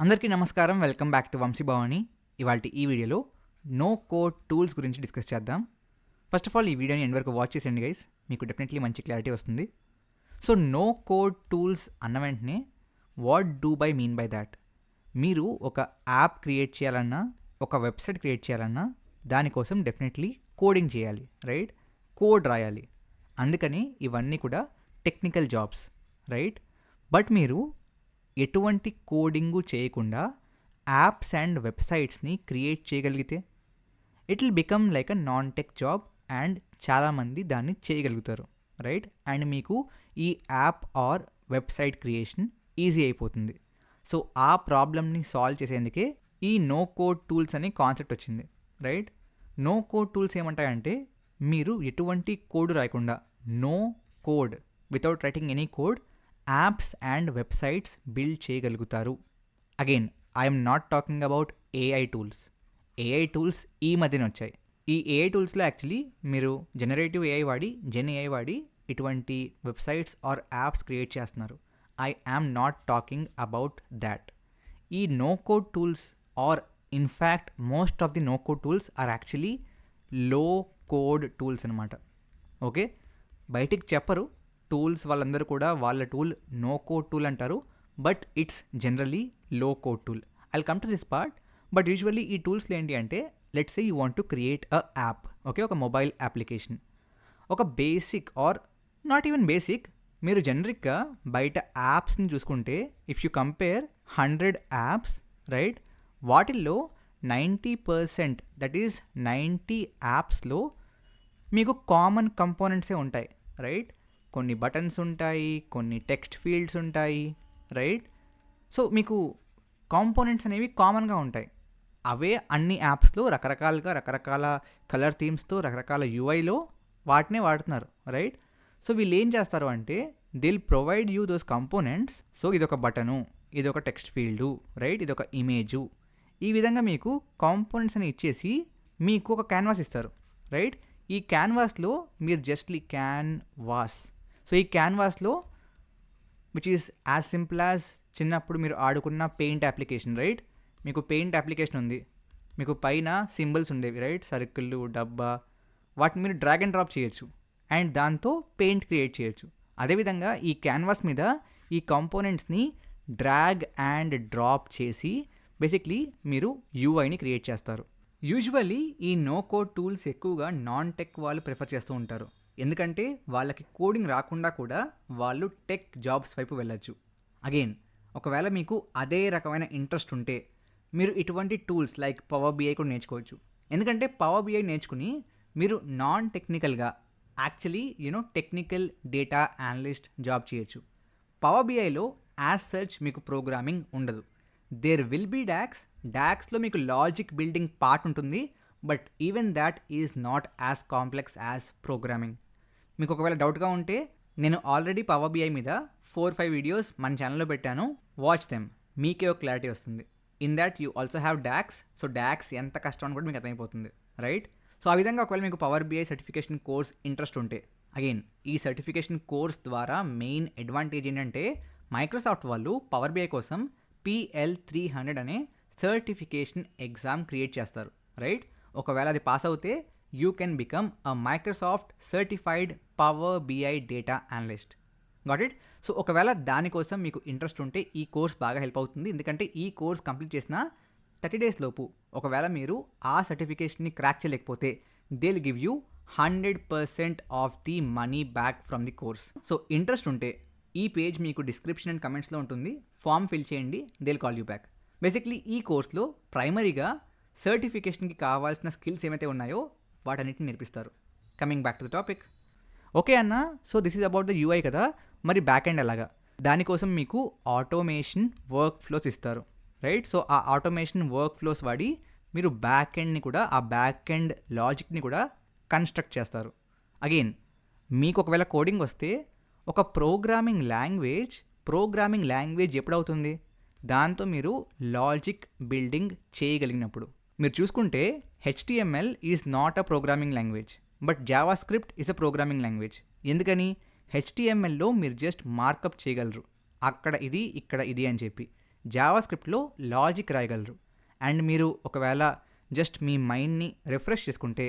అందరికీ నమస్కారం. Welcome back to Vamshi Bhavani. ఇవాల్టి ఈ వీడియోలో నో కోడ్ టూల్స్ గురించి డిస్కస్ చేద్దాం. ఫస్ట్ ఆఫ్ ఆల్ ఈ వీడియోని ఎండ్ వరకు వాచ్ చేసేయండి గైస్, మీకు డెఫినెట్లీ మంచి క్లారిటీ వస్తుంది. సో నో కోడ్ టూల్స్ అన్న వెంటనే what do by mean by that? మీరు ఒక యాప్ క్రియేట్ చేయాలన్నా, ఒక వెబ్సైట్ క్రియేట్ చేయాలన్నా దానికోసం డెఫినెట్లీ కోడింగ్ చేయాలి, రైట్? కోడ్ రాయాలి. అందుకని ఇవన్నీ కూడా టెక్నికల్ జాబ్స్, రైట్? బట్ మీరు ఎటువంటి కోడింగు చేయకుండా యాప్స్ అండ్ వెబ్సైట్స్ని క్రియేట్ చేయగలిగితే it will become like a non tech job and చాలామంది దాన్ని చేయగలుగుతారు, రైట్? అండ్ మీకు ఈ app or website creation easy అయిపోతుంది. సో ఆ ప్రాబ్లమ్ని సాల్వ్ చేసేందుకే ఈ నో కోడ్ టూల్స్ అనే కాన్సెప్ట్ వచ్చింది, రైట్? నో కోడ్ టూల్స్ ఏమంటాయంటే మీరు ఎటువంటి కోడ్ రాయకుండా, no code, without writing any code, apps and websites build చేయగలుగుతారు. Again I'm not talking about AI tools. AI tools ఈ మధ్యన వచ్చాయి. ఈ ఏఐ టూల్స్లో యాక్చువల్లీ మీరు జనరేటివ్ ఏఐ వాడి, జెన్ ఏఐ వాడి ఇటువంటి వెబ్సైట్స్ ఆర్ యాప్స్ క్రియేట్ చేస్తున్నారు. I am not talking about that. ఈ no code tools are in fact most of the no code tools are actually low code tools అనమాట. Okay, బయటికి చెప్పరు tools, వాళ్ళందరూ కూడా వాళ్ళ టూల్ నో కోడ్ టూల్ అంటారు, but it's generally low code tool. I'll come to this part. But usually ఈ టూల్స్లో ఏంటి అంటే, let's say you want to create a app, okay, ఒక మొబైల్ అప్లికేషన్. ఒక basic or not even basic, మీరు జనరిక్గా బయట యాప్స్ని చూసుకుంటే if you compare 100 apps, right, వాటిల్లో 90%, దట్ ఈస్ 90 యాప్స్లో మీకు కామన్ కంపోనెంట్సే ఉంటాయి, రైట్? కొన్ని బటన్స్ ఉంటాయి, కొన్ని టెక్స్ట్ ఫీల్డ్స్ ఉంటాయి, రైట్? సో మీకు కాంపోనెంట్స్ అనేవి కామన్గా ఉంటాయి. అవే అన్ని యాప్స్లో రకరకాల కలర్ థీమ్స్తో, రకరకాల యూఐలో వాటినే వాడుతున్నారు, రైట్? సో వీళ్ళు ఏం చేస్తారు అంటే they'll provide you those components. So ఇదొక బటను, ఇదొక టెక్స్ట్ ఫీల్డు, రైట్, ఇదొక ఇమేజు. ఈ విధంగా మీకు కాంపోనెంట్స్ అని ఇచ్చేసి మీకు ఒక క్యాన్వాస్ ఇస్తారు, రైట్? ఈ క్యాన్వాస్లో మీరు జస్ట్లీ క్యాన్వాస్. సో ఈ క్యాన్వాస్లో which is as simple as చిన్నప్పుడు మీరు ఆడుకున్న పెయింట్ అప్లికేషన్, రైట్? మీకు పెయింట్ అప్లికేషన్ ఉంది, మీకు పైన సింబల్స్ ఉండేవి, రైట్? సర్కిల్, డబ్బా, వాటిని మీరు డ్రాగ్ అండ్ డ్రాప్ చేయొచ్చు అండ్ దాంతో పెయింట్ క్రియేట్ చేయొచ్చు. అదేవిధంగా ఈ క్యాన్వాస్ మీద ఈ కాంపోనెంట్స్ని డ్రాగ్ అండ్ డ్రాప్ చేసి బేసిక్లీ మీరు యూఐని క్రియేట్ చేస్తారు. యూజువల్లీ ఈ నో కోడ్ టూల్స్ ఎక్కువగా నాన్ టెక్ వాళ్ళు ప్రిఫర్ చేస్తూ ఉంటారు, ఎందుకంటే వాళ్ళకి కోడింగ్ రాకుండా కూడా వాళ్ళు టెక్ జాబ్స్ వైపు వెళ్ళచ్చు. అగైన్ ఒకవేళ మీకు అదే రకమైన ఇంట్రెస్ట్ ఉంటే మీరు ఇటువంటి టూల్స్ లైక్ పవర్ బిఐ కూడా నేర్చుకోవచ్చు. ఎందుకంటే పవర్ బిఐ నేర్చుకుని మీరు నాన్ టెక్నికల్గా actually technical data analyst job చేయొచ్చు. పవర్ బిఐలో యాజ్ సర్చ్ మీకు ప్రోగ్రామింగ్ ఉండదు. దేర్ విల్ బీ డాక్స్లో మీకు లాజిక్ బిల్డింగ్ పార్ట్ ఉంటుంది, but even that is not as complex as programming. మీకు ఒకవేళ డౌట్గా ఉంటే నేను ఆల్రెడీ పవర్ బిఐ మీద 4-5 వీడియోస్ మన ఛానల్లో పెట్టాను, వాచ్ దెమ్, మీకే ఒక క్లారిటీ వస్తుంది. In that you also have docs. So docs ఎంత కష్టం అని కూడా మీకు అర్థమైపోతుంది, రైట్? సో ఆ విధంగా ఒకవేళ మీకు Power BI certification course interest ఉంటే, అగైన్ ఈ సర్టిఫికేషన్ కోర్స్ ద్వారా మెయిన్ అడ్వాంటేజ్ ఏంటంటే మైక్రోసాఫ్ట్ వాళ్ళు పవర్ బిఐ కోసం PL300 అనే సర్టిఫికేషన్ ఎగ్జామ్ క్రియేట్ చేస్తారు, రైట్? ఒకవేళ అది పాస్ అవుతే you can become a Microsoft certified Power BI data analyst. Got it? So ఒకవేళ దానికోసం మీకు ఇంట్రెస్ట్ ఉంటే ఈ కోర్స్ బాగా హెల్ప్ అవుతుంది. ఎందుకంటే ఈ కోర్స్ కంప్లీట్ చేసిన 30 days లోపు ఒకవేళ మీరు ఆ సర్టిఫికేషన్ని క్రాక్ చేయలేకపోతే they will give you 100% of the money back from the course. So interest ఉంటే ఈ పేజ్ మీకు డిస్క్రిప్షన్ అండ్ కమెంట్స్లో ఉంటుంది, ఫామ్ ఫిల్ చేయండి, they will call you back. Basically ఈ కోర్స్లో ప్రైమరీగా సర్టిఫికేషన్కి కావాల్సిన స్కిల్స్ ఏమైతే ఉన్నాయో వాటన్నిటిని నేర్పిస్తారు. Coming back to the topic. Okay అన్న, so this is about the UI కదా, మరి బ్యాక్ ఎండ్ ఎలాగా? దానికోసం మీకు ఆటోమేషన్ వర్క్ ఫ్లోస్ ఇస్తారు, రైట్? సో ఆ ఆటోమేషన్ వర్క్ ఫ్లోస్ వాడి మీరు బ్యాక్ ఎండ్ని కూడా, ఆ బ్యాక్ ఎండ్ లాజిక్ని కూడా కన్స్ట్రక్ట్ చేస్తారు. అగైన్ మీకు ఒకవేళ కోడింగ్ వస్తే ఒక ప్రోగ్రామింగ్ లాంగ్వేజ్ ఎప్పుడవుతుంది? దాంతో మీరు లాజిక్ బిల్డింగ్ చేయగలిగినప్పుడు. మీరు చూసుకుంటే HTML is not a programming language, but Java script is a programming language. ఎందుకని? HTMLలో మీరు జస్ట్ మార్కప్ చేయగలరు, అక్కడ ఇది ఇక్కడ ఇది అని చెప్పి. జావా స్క్రిప్ట్లో లాజిక్ రాయగలరు. అండ్ మీరు ఒకవేళ జస్ట్ మీ మైండ్ని రిఫ్రెష్ చేసుకుంటే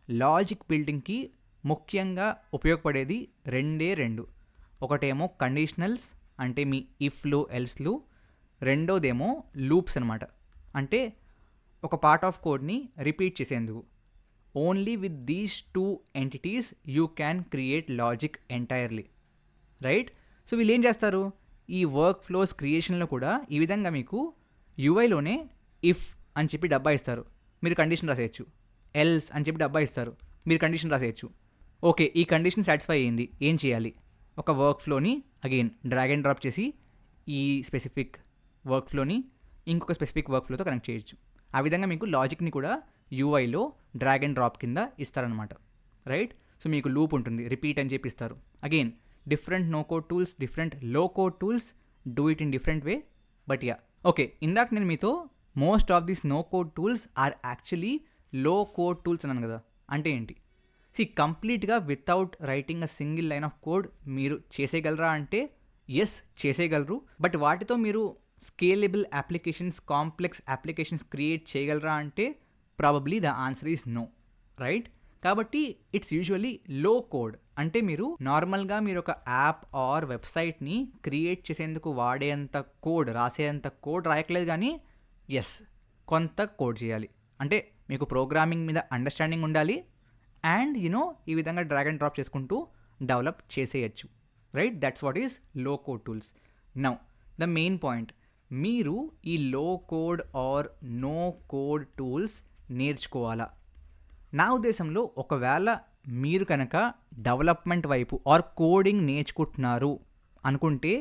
లాజిక్ బిల్డింగ్కి ముఖ్యంగా ఉపయోగపడేది రెండు. ఒకటేమో కండిషనల్స్, అంటే మీ ఇఫ్లు ఎల్స్లు. రెండోదేమో లూప్స్ అనమాట, అంటే ఒక పార్ట్ ఆఫ్ కోడ్ని రిపీట్ చేసేందుకు. Only with these 2 entities you can create logic entirely, right? So వీళ్ళు ఏం చేస్తారు, ఈ వర్క్ ఫ్లోస్ క్రియేషన్లో కూడా ఈ విధంగా మీకు యూఐలోనే ఇఫ్ అని చెప్పి డబ్బా ఇస్తారు, మీరు కండిషన్ రాసేయచ్చు. ఎల్స్ అని చెప్పి డబ్బా ఇస్తారు, మీరు కండిషన్ రాసేయచ్చు. ఓకే, ఈ కండిషన్ సాటిస్ఫై అయ్యింది, ఏం చేయాలి? ఒక వర్క్ ఫ్లోని అగైన్ డ్రాగ్ అండ్ డ్రాప్ చేసి ఈ స్పెసిఫిక్ వర్క్ ఫ్లోని ఇంకొక స్పెసిఫిక్ వర్క్ ఫ్లోతో కనెక్ట్ చేయొచ్చు. ఆ విధంగా మీకు లాజిక్ని కూడా యూఐలో డ్రాగ్ అండ్ డ్రాప్ కింద ఇస్తారనమాట, రైట్? సో మీకు లూప్ ఉంటుంది, రిపీట్ అని చెప్పి ఇస్తారు. Again different no code tools, different low code tools do it in different way. But yeah, okay, ఇందాక నేను మీతో most of these no code tools are actually low code tools అన్నాను కదా. అంటే ఏంటి? కంప్లీట్గా without writing a single line of code మీరు చేసేయగలరా అంటే ఎస్, చేసేయగలరు. బట్ వాటితో మీరు scalable applications, complex applications create చేయగలరా అంటే probably the answer is no, right? కాబట్టి ఇట్స్ యూజువల్లీ లో కోడ్. అంటే మీరు నార్మల్గా మీరు ఒక యాప్ ఆర్ వెబ్సైట్ని క్రియేట్ చేసేందుకు వాడేంత కోడ్, రాసేంత కోడ్ రాయట్లేదు, కానీ ఎస్, కొంత కోడ్ చేయాలి. అంటే మీకు ప్రోగ్రామింగ్ మీద అండర్స్టాండింగ్ ఉండాలి అండ్ ఈ విధంగా డ్రాగ్ అండ్ డ్రాప్ చేసుకుంటూ డెవలప్ చేసేయచ్చు, right? That's what is low code tools. Now the main point, మీరు ఈ low code or no code tools నేర్చుకోవాలా? నా ఉద్దేశంలో ఒకవేళ మీరు కనుక డెవలప్మెంట్ వైపు ఆర్ కోడింగ్ నేర్చుకుంటున్నారు అనుకుంటే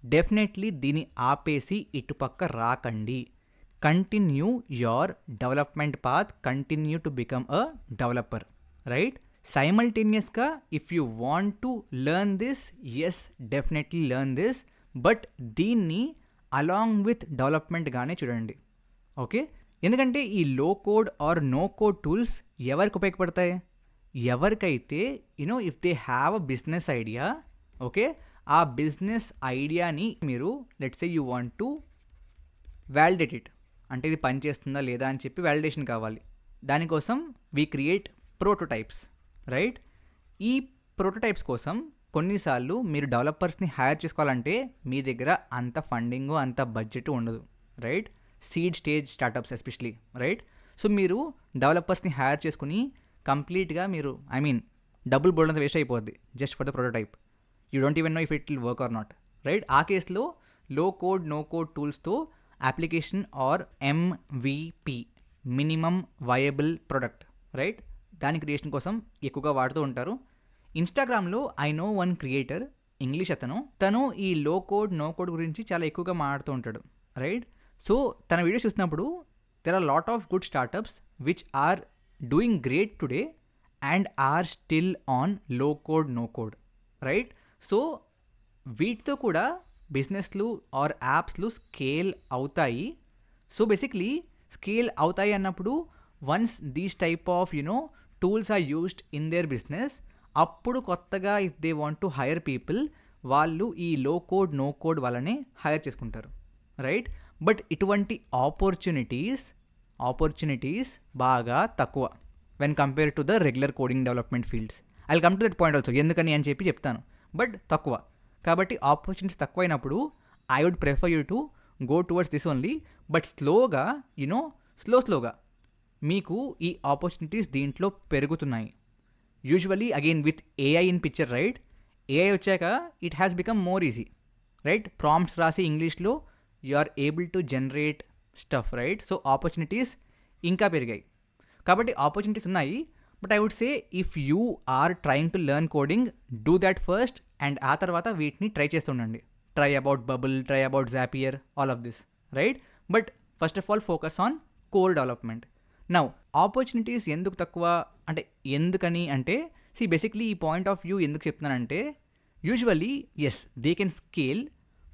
డెఫినెట్లీ దీన్ని ఆపేసి ఇటుపక్క రాకండి. Continue your development path, continue to become a developer, right? సైమల్టేనియస్గా if you want to learn this, yes, definitely learn this. But దీన్ని అలాంగ్ విత్ డెవలప్మెంట్గానే చూడండి, ఓకే? ఎందుకంటే ఈ low code or no code tools ఎవరికి ఉపయోగపడతాయి? ఎవరికైతే if they have a business idea, okay, ఆ బిజినెస్ ఐడియాని మీరు let's say you want to validate it, అంటే ఇది పని చేస్తుందా లేదా అని చెప్పి వ్యాలిడేషన్ కావాలి. దానికోసం వీ క్రియేట్ ప్రోటోటైప్స్, రైట్? ఈ ప్రోటోటైప్స్ కోసం కొన్నిసార్లు మీరు డెవలపర్స్ని హైర్ చేసుకోవాలంటే మీ దగ్గర అంత ఫండింగ్, అంత బడ్జెట్ ఉండదు, right? Seed stage startups especially, right? So మీరు డెవలపర్స్ని హైర్ చేసుకుని కంప్లీట్గా మీరు డబ్బులు బోర్డంతా వేస్ట్ అయిపోద్ది just for the prototype. You don't even know if it will work or not, right? ఆ కేసులో లో కోడ్ నో కోడ్ టూల్స్తో application or MVP, minimum viable product, right? దాని క్రియేషన్ కోసం ఎక్కువగా వాడుతూ ఉంటారు. ఇన్స్టాగ్రామ్లో I know one creator, English తను ఈ లో కోడ్ నో కోడ్ గురించి చాలా ఎక్కువగా మాట్లాడుతూ ఉంటాడు, రైట్? సో తన వీడియోస్ చూసినప్పుడు there are lot of good startups which are doing great today and are still on low code no code, right? So వీటితో కూడా బిజినెస్లు ఆర్ యాప్స్లు స్కేల్ అవుతాయి. సో బేసిక్లీ స్కేల్ అవుతాయి అన్నప్పుడు once these type of tools are used in their business, అప్పుడు కొత్తగా if they want to hire people, వాళ్ళు ఈ లో కోడ్ నో కోడ్ వల్లనే హైర్ చేసుకుంటారు, రైట్? బట్ ఇటువంటి ఆపర్చునిటీస్ బాగా తక్కువ when compare to the regular coding development fields. I will come to that point also, ఎందుకని అని చెప్పి చెప్తాను. బట్ తక్కువ, కాబట్టి ఆపర్చునిటీస్ తక్కువైనప్పుడు I would prefer you to go towards this only. But స్లోగా స్లోగా మీకు ఈ ఆపర్చునిటీస్ దీంట్లో పెరుగుతున్నాయి. Usually again with AI in picture, right? AI వచ్చాక it has become more easy, right? Prompts రాసి ఇంగ్లీష్లో you are able to generate stuff, right? So opportunities ఇంకా పెరిగాయి. కాబట్టి ఆపర్చునిటీస్ ఉన్నాయి. But I would say if you are trying to learn coding, do that first and ఆ తర్వాత వీటిని try చేస్తుండండి. Try about Bubble, try about Zapier, all of this, right? But first of all focus on core development. Now opportunities ఎందుకు తక్కువ అంటే ఎందుకని అంటే basically ఈ పాయింట్ ఆఫ్ వ్యూ ఎందుకు చెప్తున్నానంటే usually as they can scale,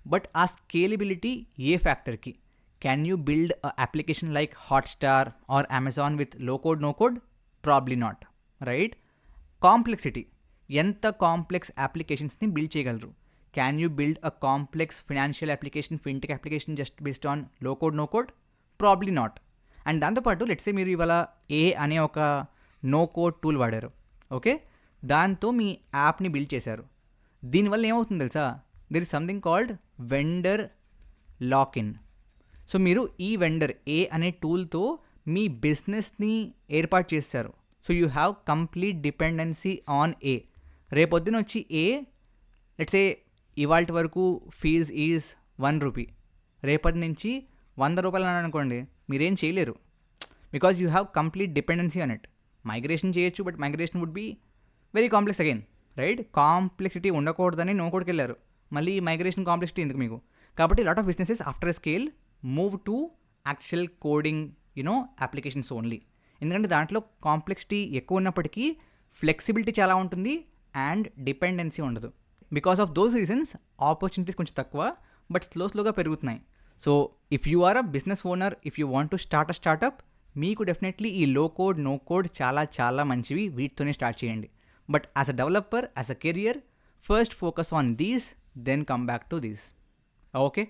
but ఆ స్కేలబిలిటీ ఏ ఫ్యాక్టర్కి? Can you build a application like Hotstar or Amazon with low code no code? Probably not, right? Complexity, ఎంత కాంప్లెక్స్ అప్లికేషన్స్ని బిల్డ్ చేయగలరు? Can you build a complex financial application, fintech application just based on low code no code? Probably not. And దాంతోపాటు let's say మీరు ఇవాళ A అనే ఒక no code tool వాడారు, okay, దాంతో మీ యాప్ని బిల్డ్ చేశారు. దీనివల్ల ఏమవుతుంది తెలుసా, there is something called vendor lock-in. So మీరు ఈ వెండర్ ఏ అనే టూల్తో మీ బిజినెస్ని ఏర్పాటు చేస్తారు. So you have complete dependency on a. రేపొద్దున వచ్చి ఏ లెట్సే ఇవాళ వరకు ఫీజ్ ఈజ్ 1 రూపీ, రేపటి నుంచి 100 రూపాయలు అని అనుకోండి, మీరేం చేయలేరు. Because you have complete dependency on it. Migration చేయొచ్చు, but migration would be very complex again, right? Complexity ఉండకూడదని నో కోడ్కి వెళ్ళారు, మళ్ళీ మైగ్రేషన్ కాంప్లెక్సిటీ ఎందుకు మీకు? కాబట్టి lot of businesses after scale move to actual coding applications only. ఎందుకంటే దాంట్లో కాంప్లెక్సిటీ ఎక్కువ ఉన్నప్పటికీ ఫ్లెక్సిబిలిటీ చాలా ఉంటుంది అండ్ డిపెండెన్సీ ఉండదు. Because of those reasons opportunities కొంచెం తక్కువ, బట్ స్లోగా పెరుగుతున్నాయి. So if you are a business owner, if you want to start a startup, మీకు డెఫినెట్లీ ఈ లో కోడ్ నో కోడ్ చాలా చాలా మంచివి, వీటితోనే స్టార్ట్ చేయండి. But as a developer, as a career, first focus on these, then come back to these. Okay,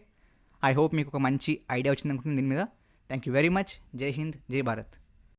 I hope మీకు ఒక మంచి ఐడియా వచ్చింది అనుకుంటున్నాను దీని మీద. Thank you very much. జై హింద్, జై భారత్.